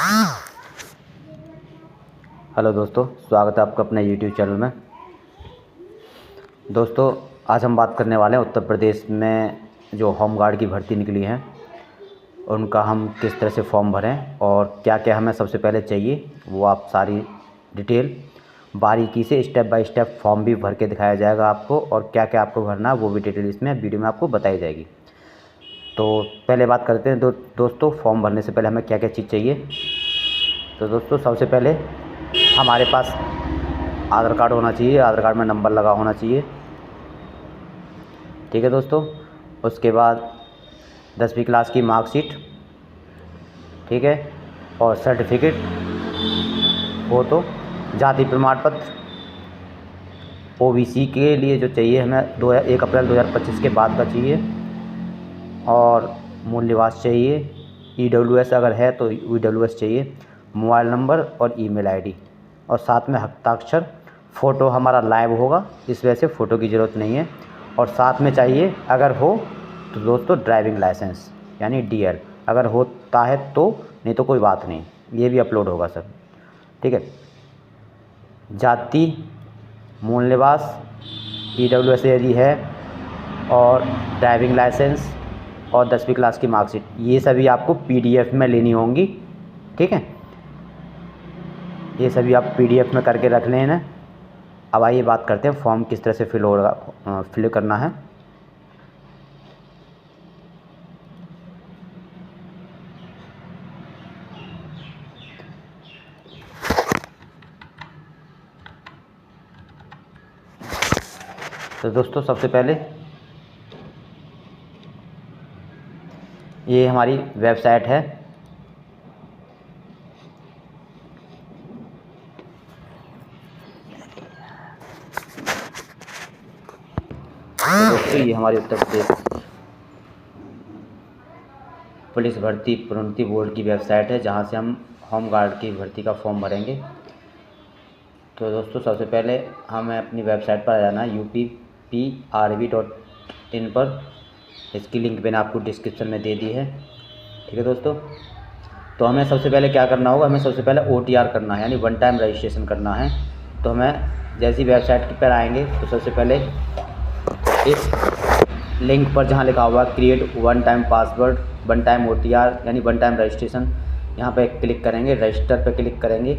Hello दोस्तों, स्वागत है आपका अपने यूट्यूब चैनल में। दोस्तों, आज हम बात करने वाले हैं उत्तर प्रदेश में जो होम गार्ड की भर्ती निकली है उनका हम किस तरह से फॉर्म भरें और क्या क्या हमें सबसे पहले चाहिए, वो आप सारी डिटेल बारीकी से स्टेप बाय स्टेप फॉर्म भी भर के दिखाया जाएगा आपको, और क्या क्या आपको भरना है वो भी डिटेल इसमें वीडियो में आपको बताई जाएगी। तो पहले बात करते हैं दोस्तों, फॉर्म भरने से पहले हमें क्या क्या चीज़ चाहिए। तो दोस्तों, सबसे पहले हमारे पास आधार कार्ड होना चाहिए, आधार कार्ड में नंबर लगा होना चाहिए। ठीक है दोस्तों। उसके बाद 10वीं क्लास की मार्कशीट, ठीक है, और सर्टिफिकेट हो तो जाति प्रमाण पत्र। ओबीसी के लिए जो चाहिए हमें 1 अप्रैल 2025 के बाद का चाहिए, और मूल निवास चाहिए। ईडब्ल्यूएस अगर है तो ईडब्ल्यूएस चाहिए, मोबाइल नंबर और ईमेल आईडी, और साथ में हस्ताक्षर। फ़ोटो हमारा लाइव होगा, इस वजह से फ़ोटो की ज़रूरत नहीं है। और साथ में चाहिए अगर हो तो दोस्तों ड्राइविंग लाइसेंस यानी डीएल, अगर होता है तो, नहीं तो कोई बात नहीं, ये भी अपलोड होगा सर। ठीक है। जाति, मूल निवास, ईडब्ल्यूएस यदि है, और ड्राइविंग लाइसेंस और 10वीं क्लास की मार्कशीट, ये सभी आपको पीडीएफ में लेनी होंगी। ठीक है, ये सभी आप पीडीएफ में करके रख लेना। अब आइए बात करते हैं फॉर्म किस तरह से फिल करना है। तो दोस्तों, सबसे पहले ये हमारी वेबसाइट है। तो दोस्तों, ये हमारी उत्तर प्रदेश पुलिस भर्ती प्रोन्नति बोर्ड की वेबसाइट है, जहाँ से हम होम गार्ड की भर्ती का फॉर्म भरेंगे। तो दोस्तों, सबसे पहले हमें अपनी वेबसाइट पर आ जाना है, UPPRB.in पर। इसकी लिंक मैंने आपको डिस्क्रिप्शन में दे दी है। ठीक है दोस्तों। तो हमें सबसे पहले क्या करना होगा, हमें सबसे पहले OTR करना है, यानी वन टाइम रजिस्ट्रेशन करना है। तो हमें जैसी वेबसाइट पर आएंगे तो सबसे पहले इस लिंक पर जहाँ लिखा हुआ create one time password one time OTR यानी वन टाइम रजिस्ट्रेशन, यहाँ पे क्लिक करेंगे, रजिस्टर पे क्लिक करेंगे।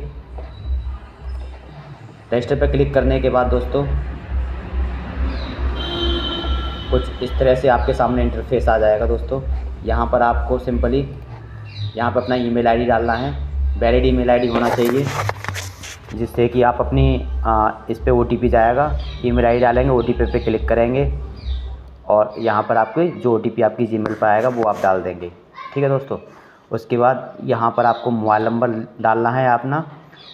रजिस्टर पे क्लिक करने के बाद दोस्तों, कुछ इस तरह से आपके सामने इंटरफेस आ जाएगा दोस्तों। यहाँ पर आपको सिंपली यहाँ पर अपना ईमेल आईडी डालना है। वैलिड ईमेल आईडी होना चाहिए, जिससे कि आप अपनी इस पे OTP जाएगा। ईमेल आईडी डालेंगे, OTP पे क्लिक करेंगे, और यहाँ पर आपके जो OTP आपकी जीमेल पर आएगा वो आप डाल देंगे। ठीक है दोस्तों। उसके बाद यहाँ पर आपको मोबाइल नंबर डालना है अपना,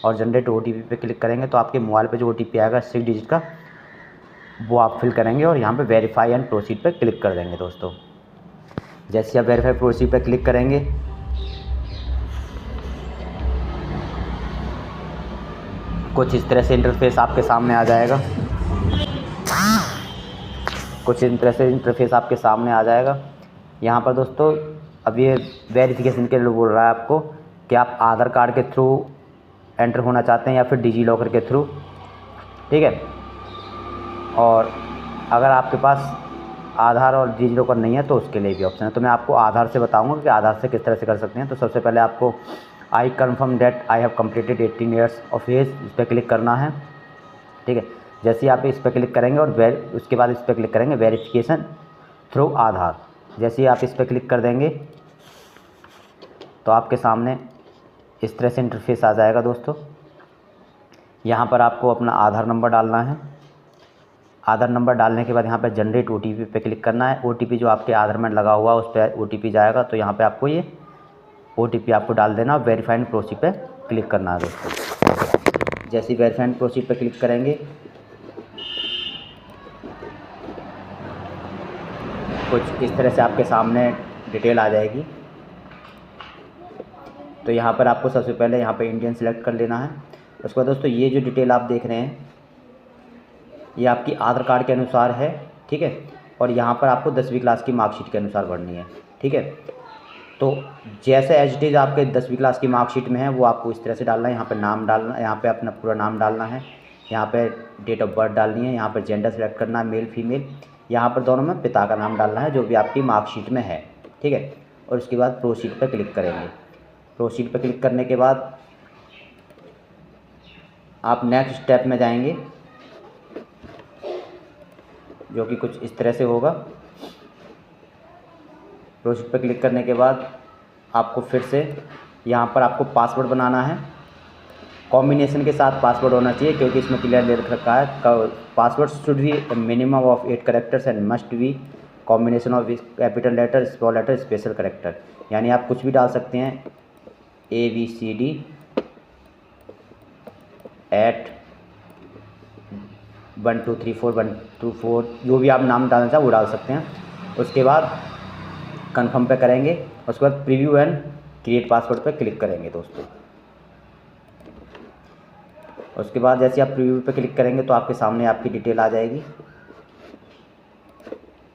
और जनरेट OTP पे क्लिक करेंगे तो आपके मोबाइल पे जो OTP आएगा 6 डिजिट का, वो आप फिल करेंगे, और यहाँ पे वेरीफाई एंड प्रोसीड पे क्लिक कर देंगे दोस्तों। जैसे आप वेरीफाई प्रोसीड पे क्लिक करेंगे, कुछ इस तरह से इंटरफेस आपके सामने आ जाएगा। कुछ इस तरह से इंटरफेस आपके सामने आ जाएगा। यहाँ पर दोस्तों, अब ये वेरिफिकेशन के लिए बोल रहा है आपको कि आप आधार कार्ड के थ्रू एंटर होना चाहते हैं या फिर डिजी लॉकर के थ्रू। ठीक है। और अगर आपके पास आधार और डिजी लॉकर नहीं है तो उसके लिए भी ऑप्शन है। तो मैं आपको आधार से बताऊंगा कि आधार से किस तरह से कर सकते हैं। तो सबसे पहले आपको I confirm that I have completed 18 years of age, इस पर क्लिक करना है। ठीक है। जैसे ही आप इस पर क्लिक करेंगे और उसके बाद इस पर क्लिक करेंगे वेरिफिकेशन थ्रू आधार, जैसे ही आप इस पर क्लिक कर देंगे तो आपके सामने इस तरह से इंटरफेस आ जाएगा दोस्तों। यहाँ पर आपको अपना आधार नंबर डालना है। आधार नंबर डालने के बाद यहाँ पर जनरेट OTP पे क्लिक करना है। OTP जो आपके आधार में लगा हुआ उस पर OTP जाएगा, तो यहाँ पे आपको ये OTP आपको डाल देना, वेरीफाई एंड प्रोसीड पे क्लिक करना है दोस्तों। जैसे ही वेरीफाई एंड प्रोसीड पे क्लिक करेंगे, कुछ इस तरह से आपके सामने डिटेल आ जाएगी। तो यहाँ पर आपको सबसे पहले यहाँ पे इंडियन सेलेक्ट कर लेना है। उसके बाद दोस्तों, ये जो डिटेल आप देख रहे हैं ये आपकी आधार कार्ड के अनुसार है। ठीक है। और यहाँ पर आपको 10वीं क्लास की मार्कशीट के अनुसार भरनी है। ठीक है। तो जैसे एज इट इज़ आपके 10वीं क्लास की मार्कशीट में है वो आपको इस तरह से डालना है। यहाँ पे नाम डालना, यहाँ पे अपना पूरा नाम डालना है, यहाँ पे डेट ऑफ बर्थ डालनी है, यहाँ पर जेंडर सेलेक्ट करना है, मेल फीमेल, यहाँ पर दोनों में पिता का नाम डालना है जो भी आपकी मार्कशीट में है, ठीक है। और उसके बाद प्रोसीड पर क्लिक करेंगे। प्रोसीड पर क्लिक करने के बाद आप नेक्स्ट स्टेप में जाएंगे, जो कि कुछ इस तरह से होगा। प्रोसीड पर क्लिक करने के बाद आपको फिर से यहाँ पर आपको पासवर्ड बनाना है। कॉम्बिनेशन के साथ पासवर्ड होना चाहिए, क्योंकि इसमें क्लियर लिख रखा है password should be minimum of 8 characters and must be combination of capital letter, small letter, special character. यानी आप कुछ भी डाल सकते हैं, ABCD @ 1 2 3 4 1 2 4 जो भी आप नाम डालना चाहें वो डाल सकते हैं। उसके बाद कंफर्म पे करेंगे। उसके बाद प्रीव्यू एंड क्रिएट पासवर्ड पे क्लिक करेंगे दोस्तों। उसके बाद जैसे आप प्रीव्यू पे क्लिक करेंगे तो आपके सामने आपकी डिटेल आ जाएगी।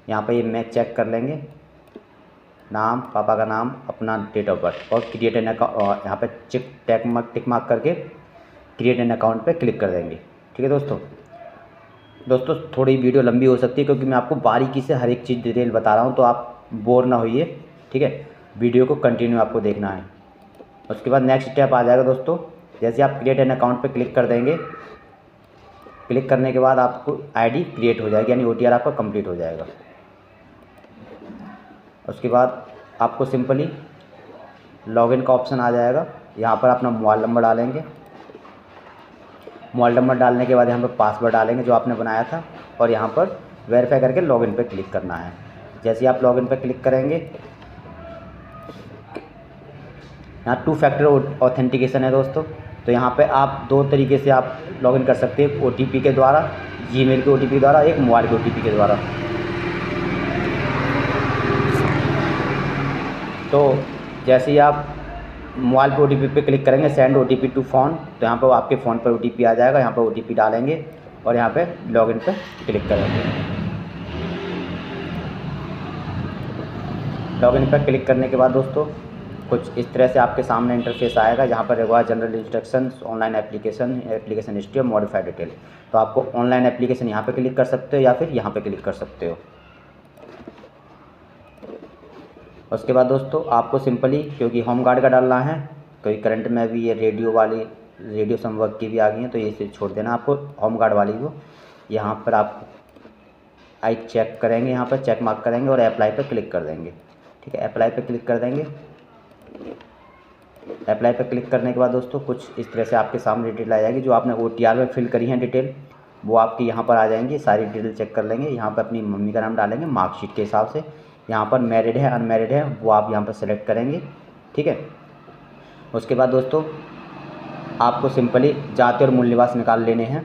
यहाँ पे ये मैच चेक कर लेंगे, नाम, पापा का नाम, अपना डेट ऑफ बर्थ, और क्रिएट एन अकाउंट, यहाँ पे टिक मार्क करके क्रिएट एन अकाउंट पे क्लिक कर देंगे, ठीक है दोस्तों। थोड़ी वीडियो लंबी हो सकती है क्योंकि मैं आपको बारीकी से हर एक चीज़ डिटेल बता रहा हूँ, तो आप बोर ना होइए, ठीक है। वीडियो को कंटिन्यू आपको देखना है। उसके बाद नेक्स्ट स्टेप आ जाएगा दोस्तों। जैसे आप क्रिएट एन अकाउंट पे क्लिक कर देंगे, क्लिक करने के बाद आपको आईडी क्रिएट हो जाएगी, यानी OTR आपका कंप्लीट हो जाएगा। उसके बाद आपको सिंपली लॉगिन का ऑप्शन आ जाएगा। यहाँ पर अपना मोबाइल नंबर डालेंगे। मोबाइल नंबर डालने के बाद यहाँ पर पासवर्ड डालेंगे जो आपने बनाया था, और यहाँ पर वेरीफाई करके लॉगिन पे क्लिक करना है। जैसे ही आप लॉगिन पे क्लिक करेंगे, यहाँ 2 फैक्टर ऑथेंटिकेशन है दोस्तों। तो यहाँ पे आप 2 तरीके से आप लॉगिन कर सकते हैं, OTP के द्वारा, जीमेल के OTP द्वारा, एक मोबाइल के OTP के द्वारा। तो जैसे ही आप मोबाइल पे OTP पे क्लिक करेंगे, सेंड OTP टू फ़ोन, तो यहाँ पर आपके फ़ोन पर OTP आ जाएगा। यहाँ पर OTP डालेंगे और यहाँ पे लॉगिन पे क्लिक करेंगे। लॉगिन पर क्लिक करने के बाद दोस्तों कुछ इस तरह से आपके सामने इंटरफेस आएगा, जहाँ पर रहेगा general instructions, online application, application history और मॉडिफाइड डिटेल। तो आपको ऑनलाइन एप्लीकेशन यहाँ पे क्लिक कर सकते हो या फिर यहाँ पे क्लिक कर सकते हो। उसके बाद दोस्तों आपको सिंपली, क्योंकि होम गार्ड का डालना है, क्योंकि करंट में भी ये रेडियो संवर्ग की भी आ गई हैं, तो ये इसे छोड़ देना आपको होम गार्ड वाली को। यहाँ पर आप आई चेक करेंगे, यहाँ पर चेक मार्क करेंगे और अप्लाई पर क्लिक कर देंगे, ठीक है। अप्लाई पर क्लिक कर देंगे। अप्लाई पर क्लिक करने के बाद दोस्तों कुछ इस तरह से आपके सामने डिटेल आ जाएगी। जो आपने OTR में फिल करी है डिटेल, वो आपकी यहाँ पर आ जाएंगी। सारी डिटेल चेक कर लेंगे। यहाँ पर अपनी मम्मी का नाम डालेंगे मार्कशीट के हिसाब से। यहाँ पर मैरिड है, अनमैरिड है, वो आप यहाँ पर सेलेक्ट करेंगे, ठीक है। उसके बाद दोस्तों आपको सिंपली जाति और मूल निवास निकाल लेने हैं।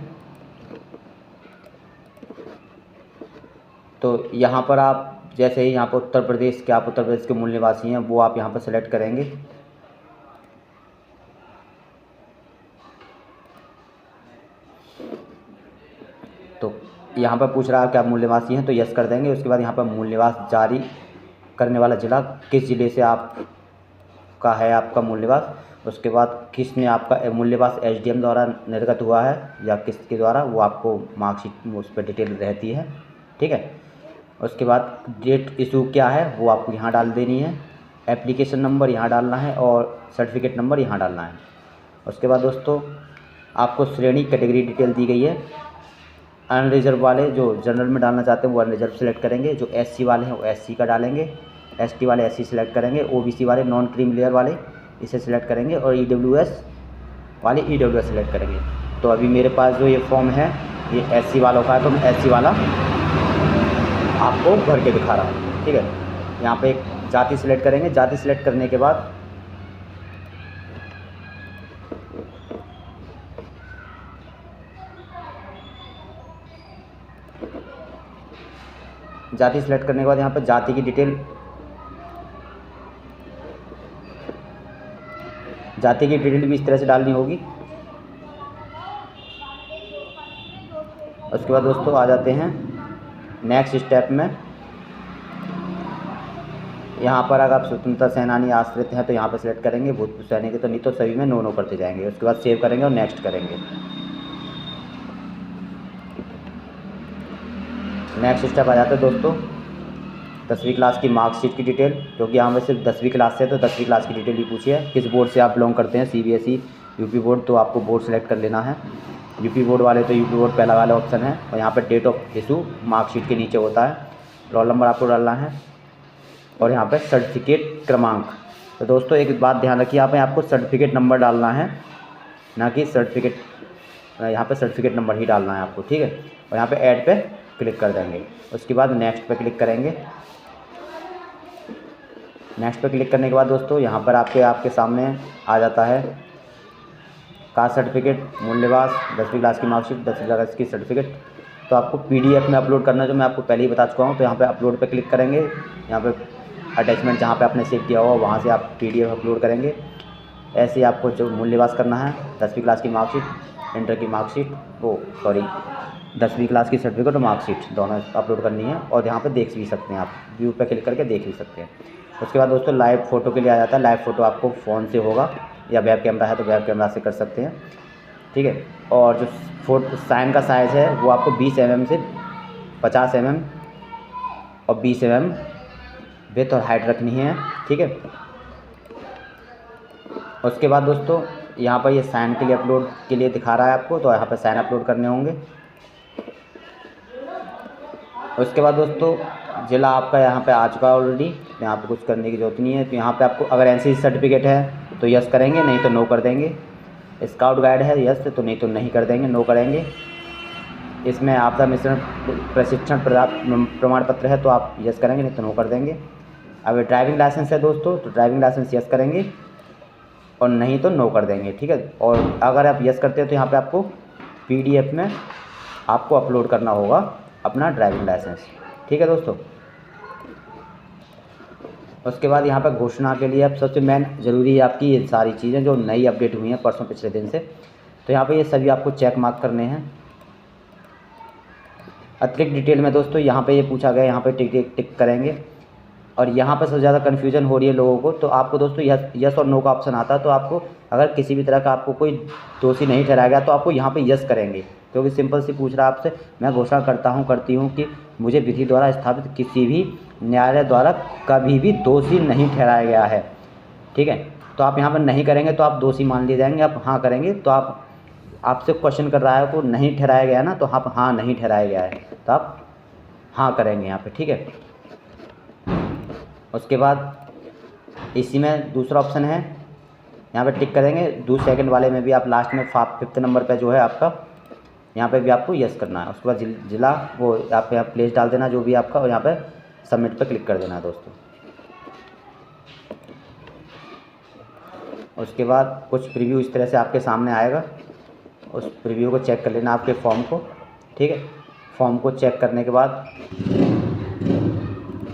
तो यहाँ पर आप जैसे ही यहाँ पर उत्तर प्रदेश के मूल निवासी हैं, वो आप यहाँ पर सेलेक्ट करेंगे। तो यहाँ पर पूछ रहा है कि आप मूल निवासी हैं, तो यस कर देंगे। उसके बाद यहाँ पर मूल निवास जारी करने वाला ज़िला, किस ज़िले से आपका है आपका मूल निवास। उसके बाद किसने आपका मूल निवास SDM द्वारा निर्गत हुआ है या किसके द्वारा, वो आपको मार्कशीट में उस पर डिटेल रहती है, ठीक है। उसके बाद डेट इशू क्या है वो आपको यहाँ डाल देनी है। एप्लीकेशन नंबर यहाँ डालना है और सर्टिफिकेट नंबर यहाँ डालना है। उसके बाद दोस्तों आपको श्रेणी कैटेगरी डिटेल दी गई है। अनरिजर्व वाले जो जनरल में डालना चाहते हैं वो अनरिजर्व सेलेक्ट करेंगे। जो SC वाले हैं वो SC का डालेंगे, ST वाले SC सेलेक्ट करेंगे, OBC वाले नॉन क्रीम लेयर वाले इसे सेलेक्ट करेंगे, और EWS वाले EWS सेलेक्ट करेंगे। तो अभी मेरे पास जो ये फॉर्म है ये SC वालों का है, तो मैं SC वाला आपको भर के दिखा रहा हूँ, ठीक है। यहाँ पे एक जाति सेलेक्ट करेंगे। जाति सेलेक्ट करने के बाद यहाँ पर जाति की डिटेल, भी इस तरह से डालनी होगी। उसके बाद दोस्तों आ जाते हैं नेक्स्ट स्टेप में। यहाँ पर अगर आप स्वतंत्रता सेनानी आश्रित हैं तो यहाँ पर सिलेक्ट करेंगे, भूतपूर्व सैनिक है तो नहीं, तो सभी में नो करते जाएंगे। उसके बाद सेव करेंगे और नेक्स्ट करेंगे। नेक्स्ट स्टेप आ जाता है दोस्तों 10वीं क्लास की मार्कशीट की डिटेल, क्योंकि यहाँ पर सिर्फ 10वीं क्लास से है तो 10वीं क्लास की डिटेल ही पूछी है। किस बोर्ड से आप बिलोंग करते हैं, CBSE, यूपी बोर्ड, तो आपको बोर्ड सेलेक्ट कर लेना है। यूपी बोर्ड वाले तो यूपी बोर्ड पहला वाला ऑप्शन है, और यहाँ पर डेट ऑफ इशू मार्कशीट के नीचे होता है। रोल नंबर आपको डालना है और यहाँ पर सर्टिफिकेट क्रमांक। तो दोस्तों एक बात ध्यान रखिए, यहाँ पे आपको सर्टिफिकेट नंबर डालना है, ना कि सर्टिफिकेट, यहाँ पे सर्टिफिकेट नंबर ही डालना है आपको, ठीक है। और यहाँ पे ऐड पे क्लिक कर देंगे। उसके बाद नेक्स्ट पे क्लिक करेंगे। नेक्स्ट पे क्लिक करने के बाद दोस्तों यहाँ पर आपके सामने आ जाता है कास्ट सर्टिफिकेट, मूल्यवास, 10वीं क्लास की मार्कशीट, 10वीं क्लास की सर्टिफिकेट। तो आपको PDF में अपलोड करना है, जो मैं आपको पहले ही बता चुका हूँ। तो यहाँ पे अपलोड पे क्लिक करेंगे। यहाँ पे अटैचमेंट जहाँ पे आपने सेव किया हुआ वहाँ से आप PDF अपलोड करेंगे। ऐसे ही आपको जो मूल्यवास करना है, 10वीं क्लास की मार्कशीट, इंटर की मार्कशीट, 10वीं क्लास की सर्टिफिकेट और मार्कशीट दोनों अपलोड करनी है। और यहाँ पे देख भी सकते हैं आप, व्यू पे क्लिक करके देख भी सकते हैं। उसके बाद दोस्तों लाइव फ़ोटो के लिए आ जाता है। लाइव फ़ोटो आपको फ़ोन से होगा या वेब कैमरा है तो वेब कैमरा से कर सकते हैं, ठीक है। और जो फोटो साइन का साइज़ है वो आपको 20 mm से 50 mm और 20 mm विड्थ और हाइट रखनी है, ठीक है। उसके बाद दोस्तों यहाँ पर ये साइन के लिए अपलोड के लिए दिखा रहा है आपको, तो यहाँ पर साइन अपलोड करने होंगे। उसके बाद दोस्तों ज़िला आपका यहाँ पे आ चुका है ऑलरेडी, यहाँ पे कुछ करने की ज़रूरत नहीं है। तो यहाँ पे आपको अगर NCC सर्टिफिकेट है तो यस करेंगे, नहीं तो नो कर देंगे। स्काउट गाइड है यस, तो नहीं तो नहीं कर देंगे, नो करेंगे। इसमें आपदा मिश्रण प्रशिक्षण प्रमाण पत्र है तो आप यस करेंगे, नहीं तो नो कर देंगे। अब ड्राइविंग लाइसेंस है दोस्तों, तो ड्राइविंग लाइसेंस यस करेंगे और नहीं तो नो कर देंगे, ठीक है। और अगर आप यस करते हैं तो यहाँ पे आपको PDF में आपको अपलोड करना होगा अपना ड्राइविंग लाइसेंस, ठीक है दोस्तों। उसके बाद यहाँ पर घोषणा के लिए अब सबसे मेन ज़रूरी है आपकी ये सारी चीज़ें जो नई अपडेट हुई हैं परसों पिछले दिन से। तो यहाँ पे ये सभी आपको चेक मार्क करने हैं। अतिरिक्त डिटेल में दोस्तों यहाँ पे ये पूछा गया, यहाँ पे टिक करेंगे। और यहाँ पर सबसे ज़्यादा कन्फ्यूजन हो रही है लोगों को, तो आपको दोस्तों यस और नो का ऑप्शन आता है। तो आपको अगर किसी भी तरह का आपको कोई दोषी नहीं ठहराया गया तो आपको यहाँ पे यस करेंगे, क्योंकि सिंपल सी पूछ रहा है आपसे, मैं घोषणा करती हूँ कि मुझे विधि द्वारा स्थापित किसी भी न्यायालय द्वारा कभी भी दोषी नहीं ठहराया गया है, ठीक है। तो आप यहाँ पर नहीं करेंगे तो आप दोषी मान लिए जाएंगे। आप हाँ करेंगे तो आपसे क्वेश्चन कर रहा है को नहीं ठहराया गया ना, तो आप हाँ नहीं ठहराया गया है तो आप हाँ करेंगे यहाँ पे, ठीक है। उसके बाद इसी में दूसरा ऑप्शन है, यहाँ पे टिक करेंगे। दूसरे सेकंड वाले में भी आप लास्ट में 5th नंबर पे जो है आपका, यहाँ पे भी आपको यस करना है। उसके बाद जिला वो आप यहाँ प्लेस डाल देना जो भी आपका, और यहाँ पे सबमिट पे क्लिक कर देना है दोस्तों। उसके बाद कुछ प्रीव्यू इस तरह से आपके सामने आएगा, उस प्रीव्यू को चेक कर लेना आपके फॉर्म को, ठीक है। फॉर्म को चेक करने के बाद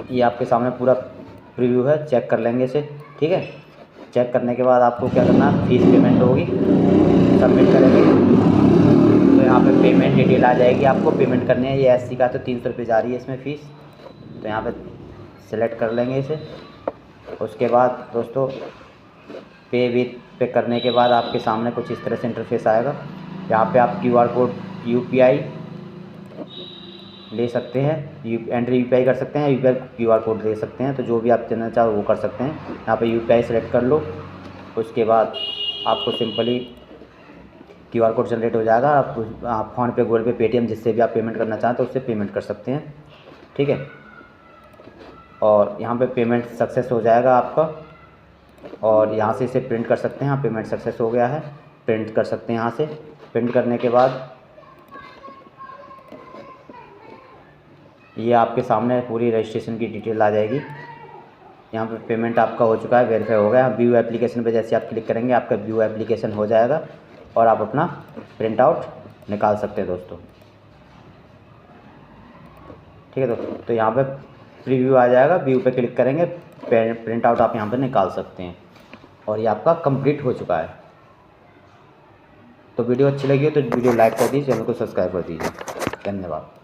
ये आपके सामने पूरा प्रीव्यू है, चेक कर लेंगे इसे, ठीक है। चेक करने के बाद आपको क्या करना है, फीस पेमेंट होगी, सबमिट करेंगे तो यहाँ पे पेमेंट डिटेल आ जाएगी। आपको पेमेंट करनी है, ये SC का तो 300 रुपये जा रही है इसमें फ़ीस, तो यहाँ पे सेलेक्ट कर लेंगे इसे। उसके बाद दोस्तों पे विथ पे करने के बाद आपके सामने कुछ इस तरह से इंटरफेस आएगा। यहाँ पे आप QR कोड UPI ले सकते हैं, एंट्री UPI कर सकते हैं, UPI QR कोड दे सकते हैं, तो जो भी आप देना चाहो वो कर सकते हैं। यहाँ पे UPI सेलेक्ट कर लो। उसके बाद आपको सिंपली QR कोड जनरेट हो जाएगा। आप फ़ोनपे, गूगल पे, पेटीएम जिससे भी आप पेमेंट करना चाहें तो उससे पेमेंट कर सकते हैं, ठीक है। और यहाँ पे पेमेंट सक्सेस हो जाएगा आपका, और यहाँ से इसे प्रिंट कर सकते हैं। हाँ, पेमेंट सक्सेस हो गया है, प्रिंट कर सकते हैं यहाँ से। प्रिंट करने के बाद ये आपके सामने पूरी रजिस्ट्रेशन की डिटेल आ जाएगी। यहाँ पे पेमेंट आपका हो चुका है, वेरीफाई हो गया। व्यू एप्लीकेशन पे जैसे आप क्लिक करेंगे आपका व्यू एप्लीकेशन हो जाएगा और आप अपना प्रिंट आउट निकाल सकते हैं दोस्तों, ठीक है दोस्तों। तो यहाँ पे प्रीव्यू आ जाएगा, व्यू पे क्लिक करेंगे, प्रिंट आउट आप यहाँ पे निकाल सकते हैं, और ये आपका कंप्लीट हो चुका है। तो वीडियो अच्छी लगी हो तो वीडियो लाइक कर दीजिए, चैनल को सब्सक्राइब कर दीजिए। धन्यवाद।